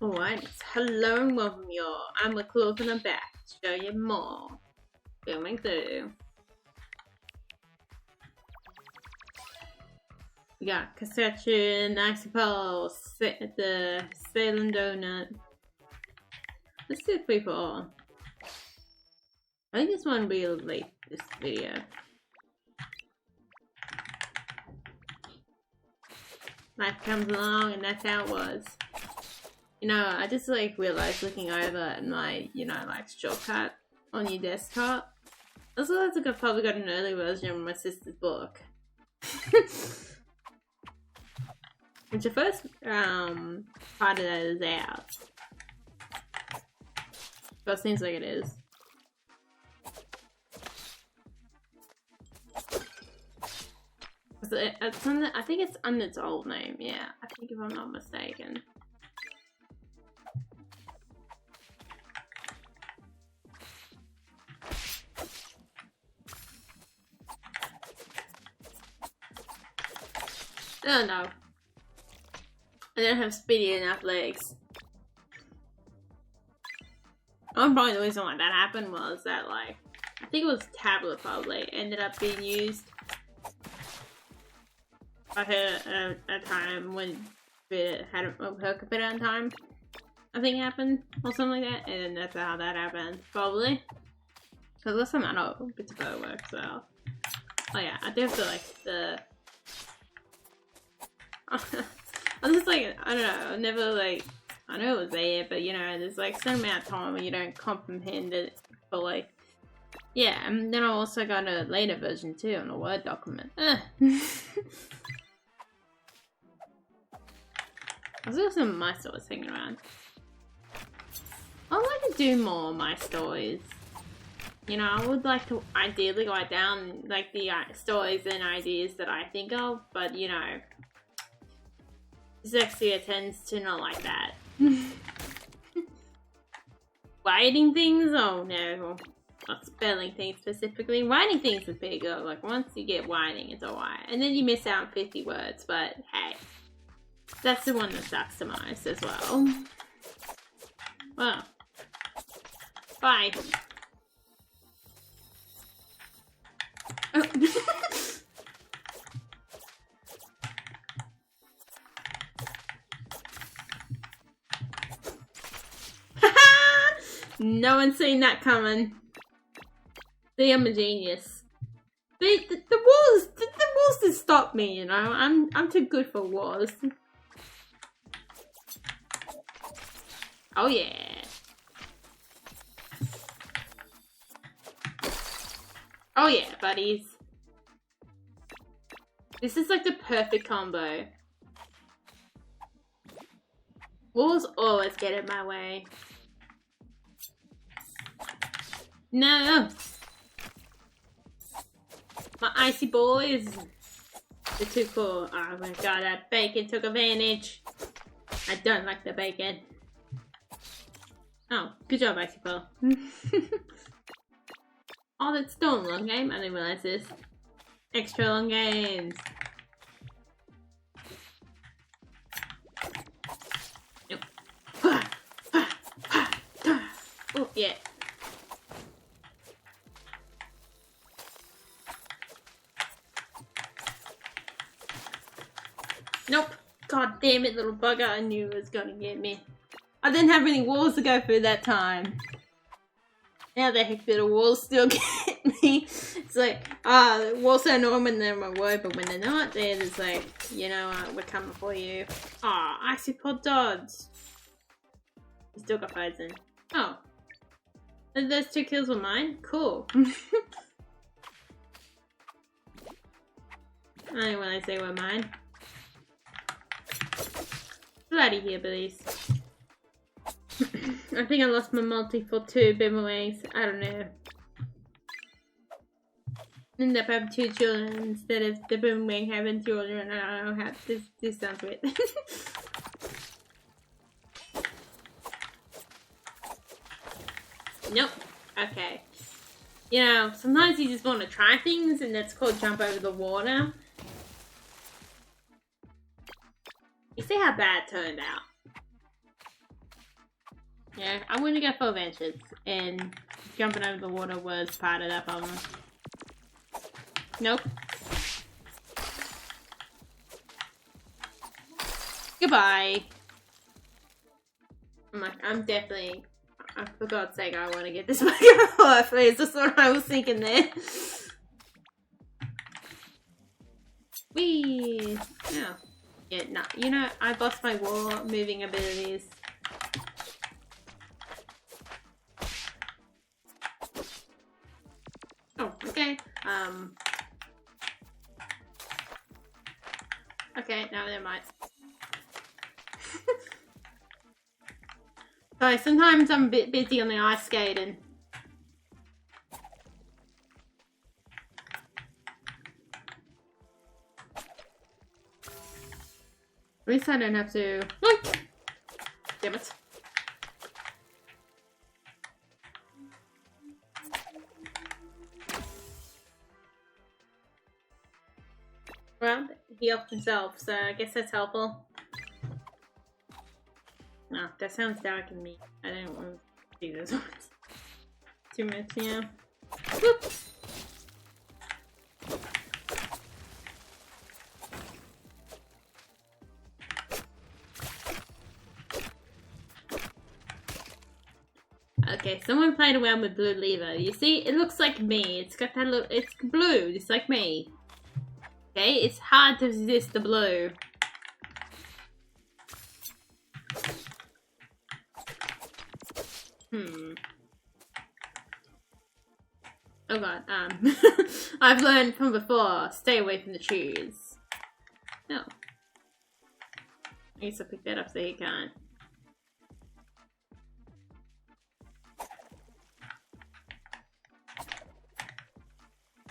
Alright, hello and welcome y'all. I'm with clothes and I'm back to show you more. Boomerang Fu. We got Cassette, Icicle, the Salem Donut. Let's do 3 for all. I think this one will be late, this video. Life comes along and that's how it was. You know, I just like realized looking over at my, like shortcut on your desktop. Also, that's like I probably got an early version of my sister's book. Which the first part of that is out. But it seems like it is. It's under, I think it's under its old name, yeah. I think if I'm not mistaken. Oh no. I don't have speedy enough legs. Probably the reason why that happened was that, like, I think it was tablet probably ended up being used. I had a time when it had a hook fit on time. I think happened or something like that, and that's how that happened probably. Because last time I know bits of it work, so. Oh yeah, I do feel like the. I'm just like, I don't know, never like, I know it was there, but there's like a certain amount of time when you don't comprehend it fully. Yeah, and then I also got a later version too on a Word document. I was got some of my stories hanging around. I'd like to do more of my stories. I would like to ideally write down like the stories and ideas that I think of, but dyslexia tends to not like that. Writing things? Oh no. Not spelling things specifically. Writing things is pretty good. Like once you get writing, it's alright. And then you miss out on 50 words, but hey. That's the one that sucks the most as well. Well. Bye. Oh. No one's seen that coming. See, I'm a genius. The walls just stop me, I'm too good for walls. Oh yeah. Oh yeah, buddies. This is like the perfect combo. Walls always get in my way. No! My icy boys! They're too cool. Oh my god, that bacon took advantage. I don't like the bacon. Oh, good job, Icy Ball. Oh, that's still a long game? I didn't realize this. Extra long games. Nope. Oh, yeah. Nope. God damn it, little bugger. I knew it was gonna get me. I didn't have any walls to go through that time. How the heck did the walls still get me? It's like, walls are normal when they're my word, but when they're not, they're just like, we're coming for you. Icy pod dodds. You still got fights in. Oh. Those 2 kills were mine? Cool. I don't know when I say were mine. Bloody here, please. I think I lost my multi for 2 boomerangs. I don't know. End up having 2 children instead of the boomerang having children. I don't know how this sounds weird. Nope. Okay. Sometimes you just want to try things, and that's called jump over the water. You see how bad it turned out. Yeah, I'm gonna go for adventures, and jumping over the water was part of that problem. Nope. Goodbye. I'm definitely, for God's sake, I want to get this back in my life, please. That's what I was thinking there. Whee! Oh. Yeah, no, you know, I lost my wall moving abilities. Oh, okay. Okay, no, never mind. So sometimes I'm a bit busy on the ice skating. At least I don't have to. Damn it. Well, he helped himself, so I guess that's helpful. No, that sounds dark in me. I don't want to do those ones. Too much, yeah. Whoop. Okay, someone played around with blue lever. You see, it looks like me. It's got that look. It's blue, just like me. Okay, it's hard to resist the blue. Oh god, I've learned from before, stay away from the trees. No. I guess I'll pick that up so you can't.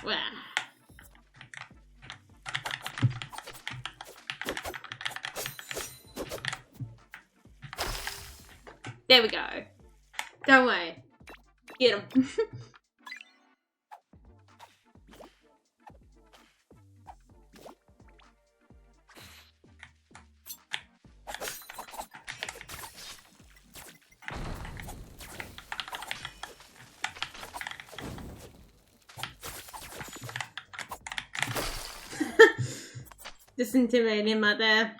Wow. There we go. Don't worry. Get him. Just intimidating him out there.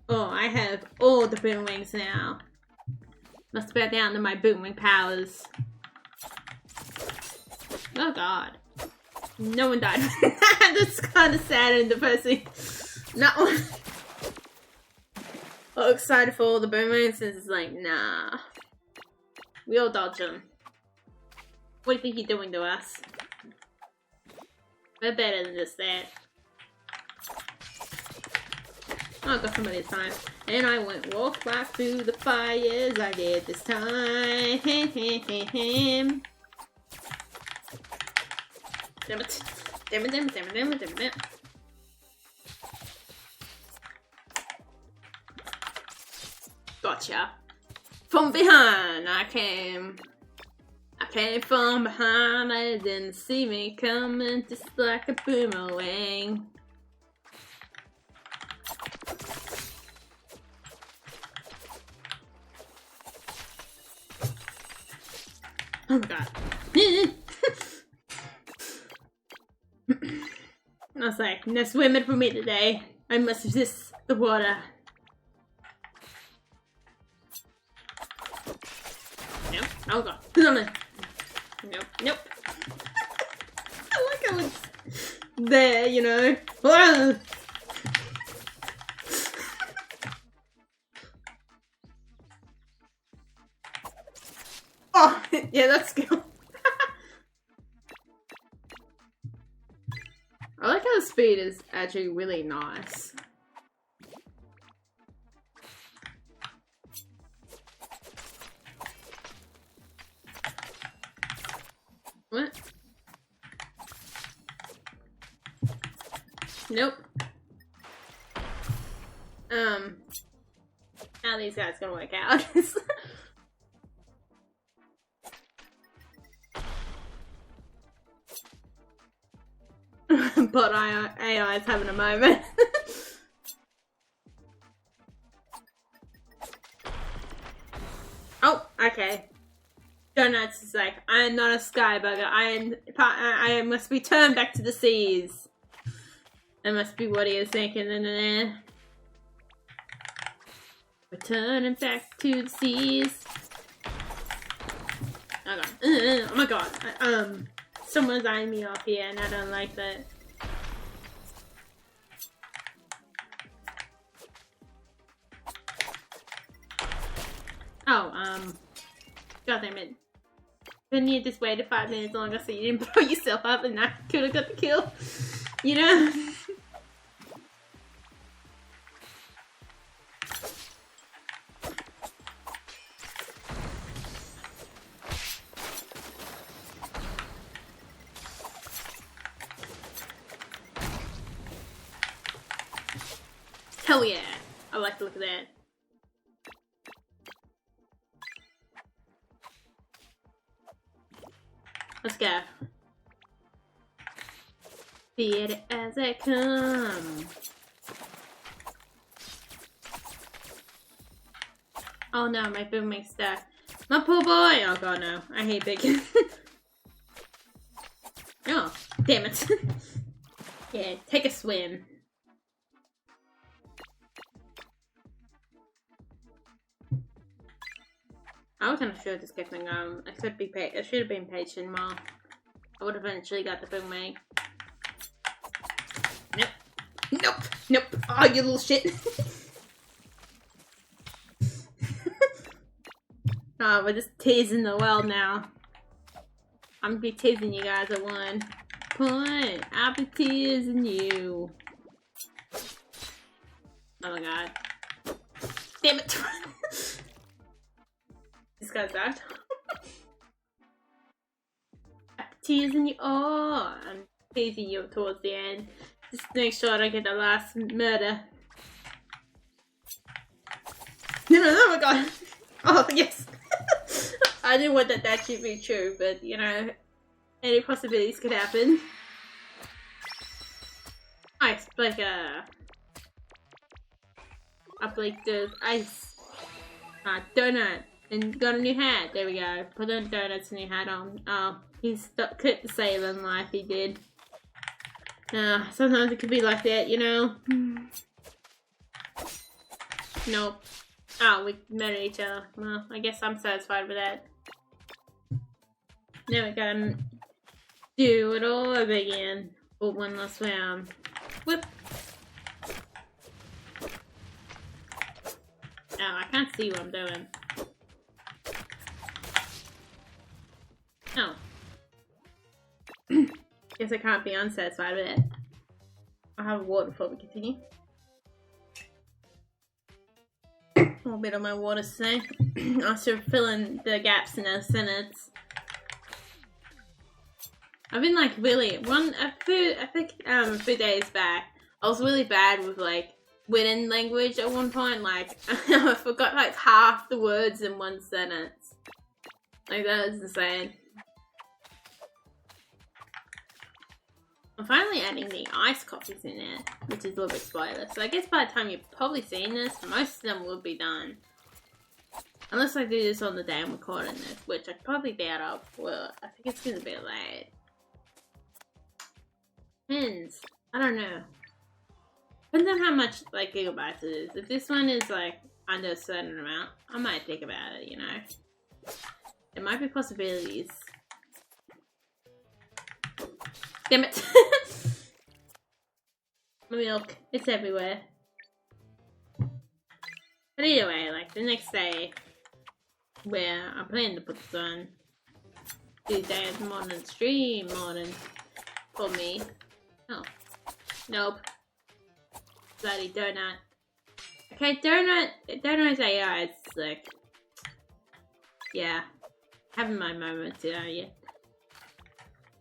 Oh, I have all the boomerangs now. Must bow down to my boomerang powers. Oh god. No one died. That's kind of sad and depressing. Not one. All excited for all the boomerangs and it's like, nah. We all dodge them. What do you think you're doing to us? We're better than just that. Oh, I got somebody this time. And I went walk right through the fires I did this time. Damn it. Damn it, damn it, damn it, damn it, damn it. Gotcha. From behind I came. I came from behind, I didn't see me coming, just like a boomerang. Oh god. I was like, no swimming for me today. I must resist the water. Nope. Oh god. Nope. Nope. I like how it's there, you know. Oh, yeah, that's good. I like how the speed is actually really nice. What? Nope. How are these guys gonna work out? But AI is having a moment. Okay. Donuts is like, I am not a skybugger. I must return back to the seas. That must be what he is thinking. Returning back to the seas. Oh my god. Someone's eyeing me off here and I don't like that. Oh, god damn it. Couldn't you just waited 5 minutes longer so you didn't blow yourself up and I could have got the kill? You know? Hell yeah! I like the look of that. Let's go. See it as it comes. Oh no, my boomerang stuck. My poor boy! Oh god, no. I hate bacon. Oh, damn it. Yeah, take a swim. I was kind of sure this kept on going. I should have been patient more. I would have eventually got the boomerang. Nope. Nope. Nope. Oh, you little shit. Oh, we're just teasing the world now. I'm gonna be teasing you guys at one point. I'll be teasing you. Oh my god. Damn it. This guy's died. I'm teasing you. Oh, I'm teasing you towards the end. Just make sure I don't get the last murder. No, oh my god. Oh, yes. I didn't want that should be true, but you know, any possibilities could happen. Ice, like up like the ice. Donut. And got a new hat. There we go. Put the Donut's new hat on. Oh, he's kept the sailing life. He did. Sometimes it could be like that, you know. Nope. Oh, we married each other. Well, I guess I'm satisfied with that. Now we gotta do it all over again. For one last round. Whoop. Oh, I can't see what I'm doing. Oh. Guess I can't be unsatisfied with it. I'll have water before we continue. A little bit of my water today. I should fill in the gaps in the sentence. I've been like really I think a few days back I was really bad with like written language at one point. Like I forgot like half the words in one sentence. Like that was insane. I'm finally adding the ice copies in it, which is a little bit spoiler. So I guess by the time you've probably seen this, most of them will be done. Unless I do this on the day I'm recording this, which I probably doubt I will. I think it's gonna be late. Depends. I don't know. Depends on how much like gigabytes it is. If this one is like under a certain amount, I might think about it, you know. There might be possibilities. Damn it. Milk. It's everywhere. But either way, like the next day, where I plan to put this on, Tuesday is morning stream, morning for me. Oh. Nope. Bloody donut. Okay, donut's AI, it's like, yeah, having my moments, you know, yeah.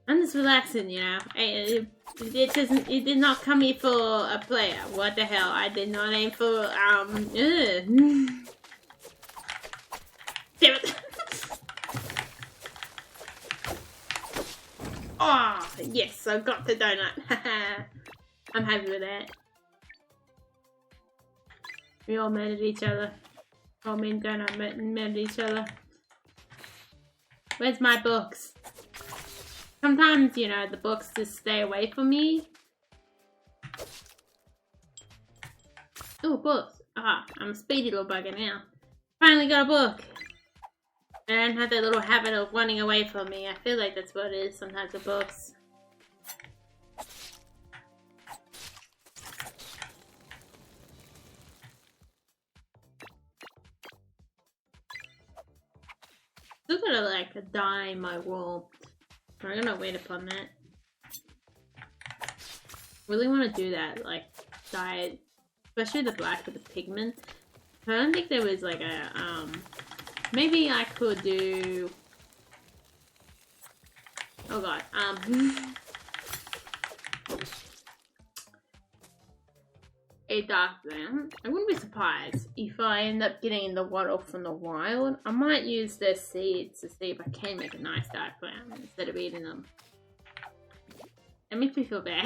I'm just relaxing, you know. It did not come here for a player. What the hell? I did not aim for, Damn it! Oh, yes, I got the donut. I'm happy with that. We all met at each other. All men donut met at each other. Where's my books? Sometimes, you know, the books just stay away from me. Oh, books. Ah, I'm a speedy little bugger now. Finally got a book. I don't have that little habit of running away from me. I feel like that's what it is sometimes with books. Still gotta like dye my wool. I'm gonna wait upon that. Really want to do that, like dye it, especially the black with the pigment. I don't think there was like a maybe I could do. Oh god, a dark brown. I wouldn't be surprised if I end up getting the water from the wild. I might use their seeds to see if I can make a nice dark brown instead of eating them. It makes me feel bad.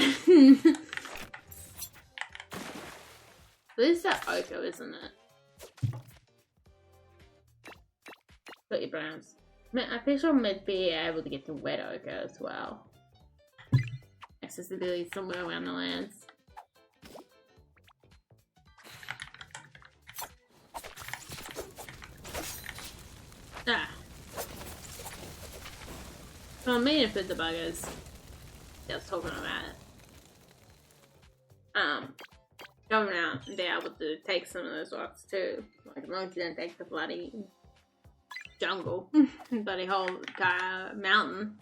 This is the ochre, isn't it? Got your browns. I'm pretty sure I might be able to get the wet ochre as well. Accessibility somewhere around the lands. Ah. So I'm meeting with the buggers. I was talking about it. Going out and be able to take some of those rocks too. Like as long as you don't take the bloody jungle. Bloody whole entire mountain.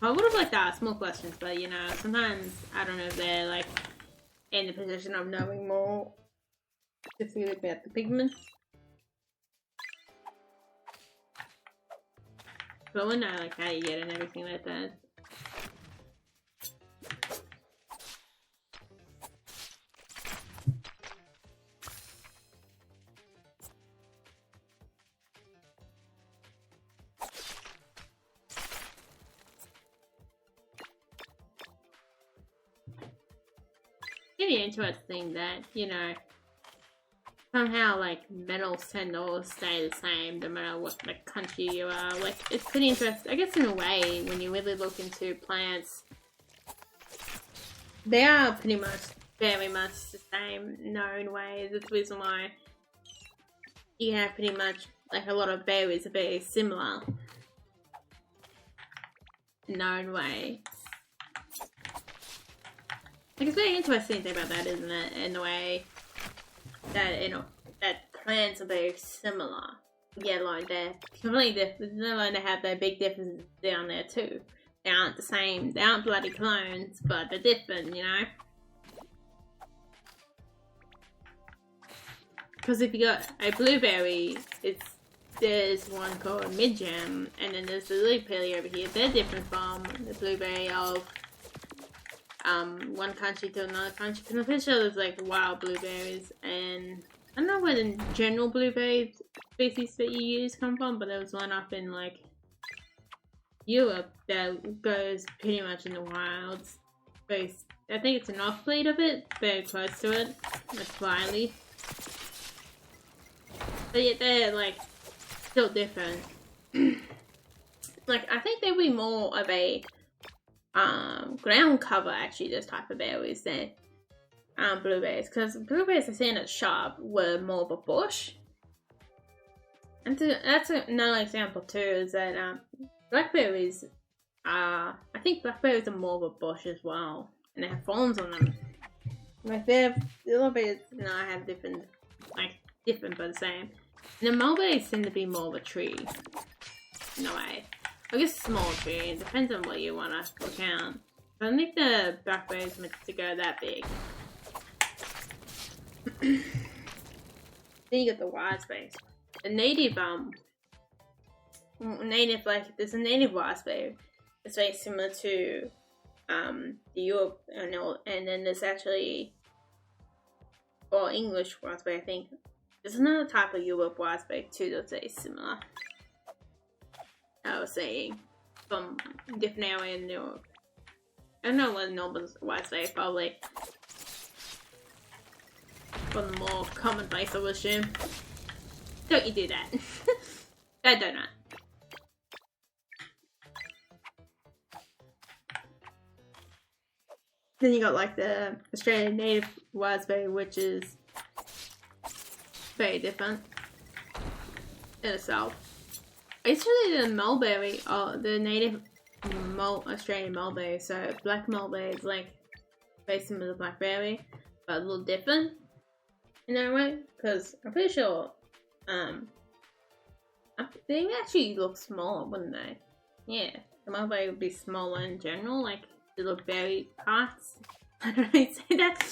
I would have liked to ask more questions, but you know, sometimes I don't know if they're like in the position of knowing more specifically about the pigments. But I wouldn't know like how you get it and everything like that. Pretty interesting that, you know, somehow like metals tend to all stay the same no matter what like country you are. Like it's pretty interesting. I guess in a way, when you really look into plants, they are pretty much very much the same in their own ways. That's the reason why you have pretty much like a lot of berries are very similar in their own way. Like it's very interesting thing about that, isn't it? In the way that, you know, that plants are very similar. Yeah, like they're completely different. Like they have their big differences down there too. They aren't the same. They aren't bloody clones, but they're different, you know? Because if you got a blueberry, there's one called Midjam, and then there's the lily pilly over here. They're different from the blueberry of one country to another country. Because I'm pretty sure there's like wild blueberries, and I don't know where the general blueberry species that you use come from, but there was one up in like Europe that goes pretty much in the wilds. I think it's an off-breed of it, very close to it, like slightly. But yet they're like still different. Like I think they'd be more of a ground cover actually, this type of berries than blueberries, because blueberries I seen at shop were more of a bush. And that's another example too, is that blackberries I think blackberries are more of a bush as well, and they have thorns on them. Like they're a little bit, you know, I have different but the same. And the mulberries seem to be more of a tree in a way. I guess a small tree, it depends on what you want to count. I don't think the blackberries meant to go that big. Then you got the raspberries. The native there's a native raspberry. It's very similar to the Europe and then there's actually English raspberry, I think. There's another type of Europe raspberry too that's very similar. I was saying from different area in Europe. I don't know what normal raspberry, probably One of the more commonplace, I would assume. Don't you do that. That donut. Then you got like the Australian native raspberry, which is very different in itself. It's really the mulberry, the native Australian mulberry. So black mulberry is like very similar to blackberry, but a little different in that way. Because I'm pretty sure, they actually look smaller, wouldn't they? Yeah, the mulberry would be smaller in general, like the little berry parts. I don't know how you say that.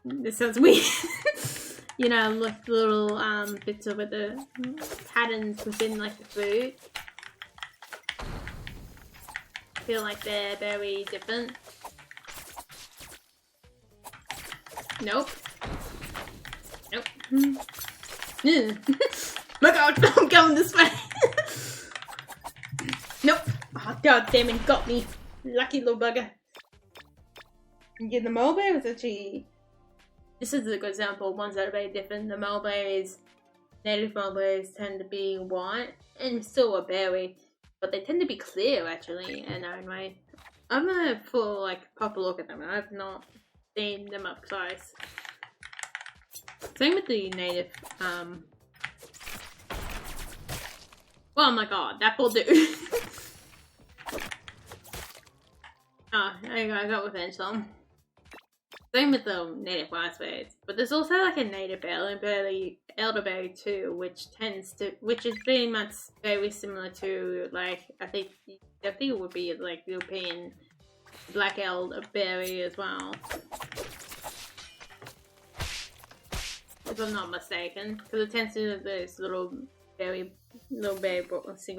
This sounds weird. You know, like little bits of the patterns within like the food. I feel like they're very different. Nope. Nope. My god, I'm going this way. Nope. Oh, god damn it, got me. Lucky little bugger. Yeah, the mulberry was actually... This is a good example of ones that are very different. The mulberries, native mulberries tend to be white and still a berry, but they tend to be clear actually in their own way. I'm gonna full like proper look at them. I've not seen them up close. Same with the native. Oh my god, that poor dude. Oh, there you go, I got revenge on him. Same with the native raspberries, but there's also like a native elderberry too, which is very much very similar to like I think it would be like European black elderberry as well, if I'm not mistaken, because it tends to have those single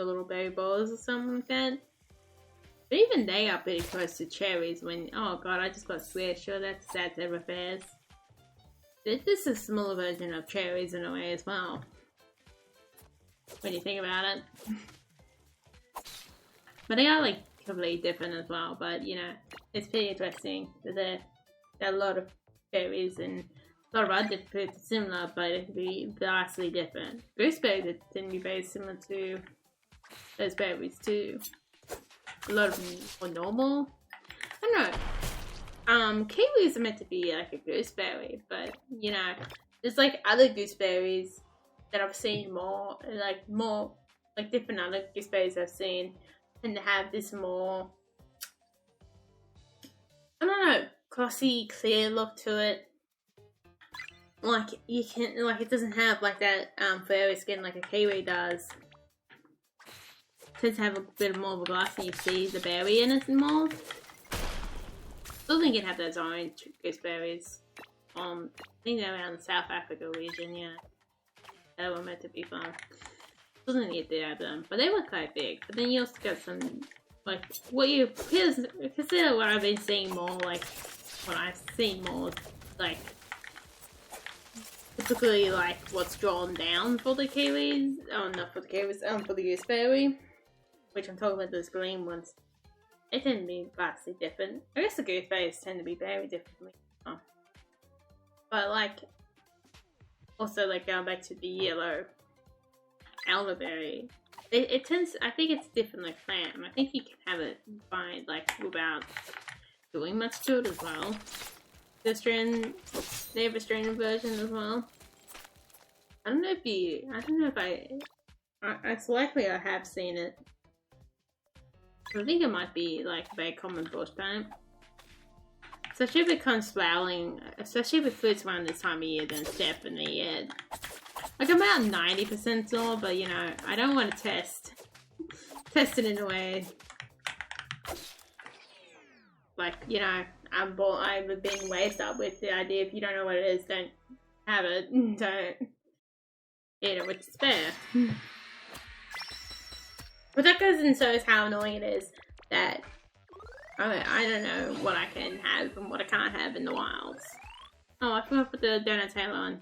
little berry balls or something like that. But even they are pretty close to cherries when... Oh god, I just got swear. Sure, that's sad to affairs. This is a smaller version of cherries in a way as well. When you think about it. But they are like completely different as well. But you know, it's pretty interesting. There are a lot of cherries and a lot of other fruits similar, but it can be vastly different. Gooseberries tend to be very similar to those berries too. A lot of more normal. I don't know. Kiwis are meant to be like a gooseberry, but you know, there's like other gooseberries that I've seen more like different other gooseberries I've seen tend to have this more, I don't know, glossy, clear look to it. Like you can, like it doesn't have like that furry skin like a kiwi does. Tends to have a bit more of a glass and you see the berry in it more. Still think it have those orange gooseberries. I think they're around the South Africa region, yeah. They were meant to be fun. Doesn't need to have them, but they were quite big. But then you also got some, like, what you consider what I've been seeing more, like, what I've seen more, like, typically like what's drawn down for the kiwis. Oh, not for the kiwis, for the gooseberry. Which I'm talking about those green ones. They tend to be vastly different. I guess the gooseberries tend to be very different. But like, also like going back to the yellow elderberry, it tends, I think it's different like plant. I think you can have it by like without doing much to it as well. The native Australian version as well. I don't know if it's likely I have seen it. I think it might be like a very common bush plant. Especially if it comes flowering, especially if it fruits around this time of year, then it's definitely it. Like I'm about 90% sure, but you know, I don't want to test it in a way. Like, you know, I've been raised up with the idea if you don't know what it is, don't have it. Don't eat it, which is fair. But that goes and shows how annoying it is that I don't know what I can have and what I can't have in the wilds. Oh, I forgot to put the donut tail on.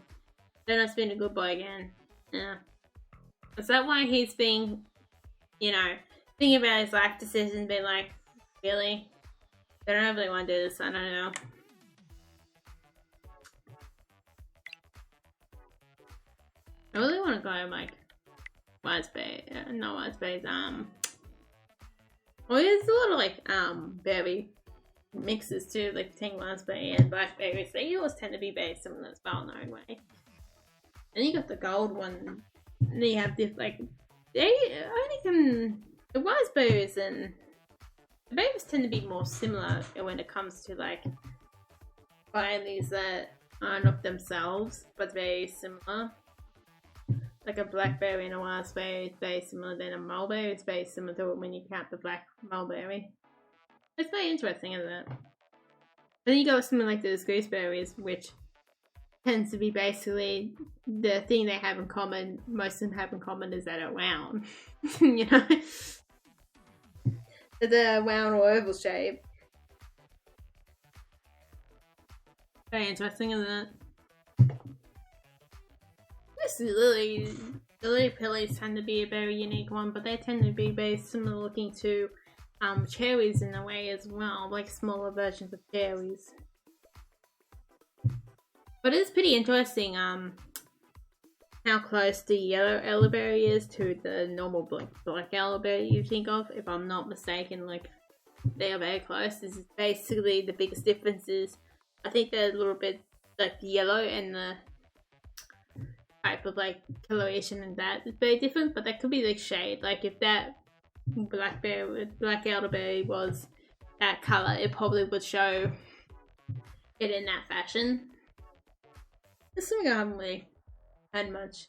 Donut's been a good boy again. Yeah. Is that why he's being, you know, thinking about his life decisions, being like, really? I don't really want to do this, I don't know. I really want to go like raspberry, not raspberries. Well, there's a lot of like berry mixes too, like tangy raspberry and blackberries. They always tend to be very similar, as well-known way. And you got the gold one. And then you have this like the raspberries and the berries tend to be more similar when it comes to like varieties that are not themselves but very similar. Like a blackberry and a raspberry is very similar, then a mulberry is very similar to it when you count the black mulberry. It's very interesting, isn't it? Then you got something like those gooseberries, which tends to be basically the thing they have in common, most of them have in common is that they're round. You know? The round or oval shape. Very interesting, isn't it? The lily pillies tend to be a very unique one, but they tend to be very similar looking to cherries in a way as well, like smaller versions of cherries. But it's pretty interesting how close the yellow elderberry is to the normal black elderberry you think of. If I'm not mistaken, like they are very close. This is basically the biggest difference is I think they're a little bit like the yellow and the type of like coloration and that is very different, but that could be like shade. Like if that black elderberry was that color, it probably would show it in that fashion. It's something I haven't really had much.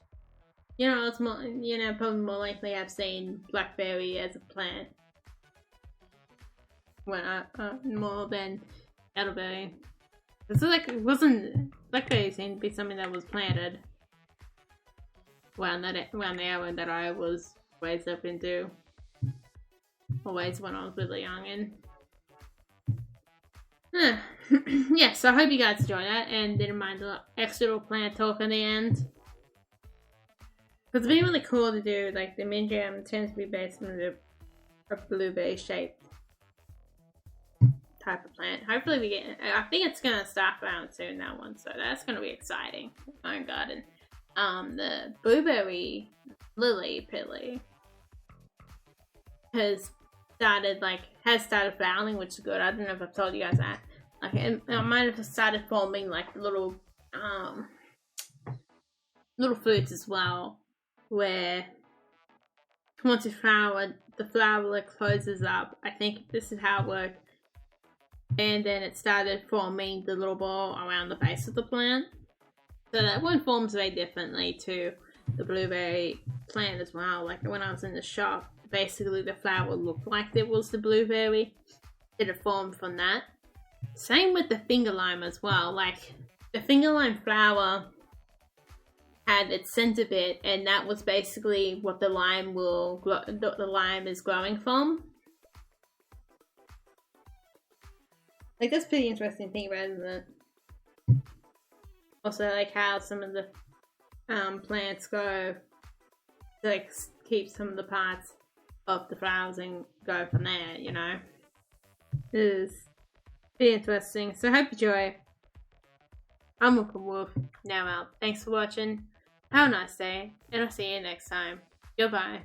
You know, it's more, you know, probably more likely I've seen blackberry as a plant when more than elderberry. It's like it wasn't blackberry seemed to be something that was planted around the area that I was raised up into, always when I was really young. And yeah, so I hope you guys enjoyed that and didn't mind the extra little plant talk at the end. Because it's been really cool to do, like the mint jam tends to be based on a blueberry shaped type of plant. Hopefully we get, I think it's going to start around soon, that one, so that's going to be exciting. My own garden. The blueberry lily pilly has started flowering, which is good. I don't know if I've told you guys that. Like it might have started forming like little fruits as well, where once the flower closes up. I think this is how it worked. And then it started forming the little ball around the base of the plant. So that one forms very differently to the blueberry plant as well. Like when I was in the shop, basically the flower looked like it was the blueberry. It formed from that. Same with the finger lime as well. Like the finger lime flower had its center bit, and that was basically what the lime is growing from. Like that's a pretty interesting thing about it, isn't it? Also, like how some of the plants go to like keep some of the parts of the flowers and go from there, you know. It is pretty interesting. So I hope you enjoy. I'm Redcollarwolf, now out. Thanks for watching. Have a nice day, and I'll see you next time. Goodbye.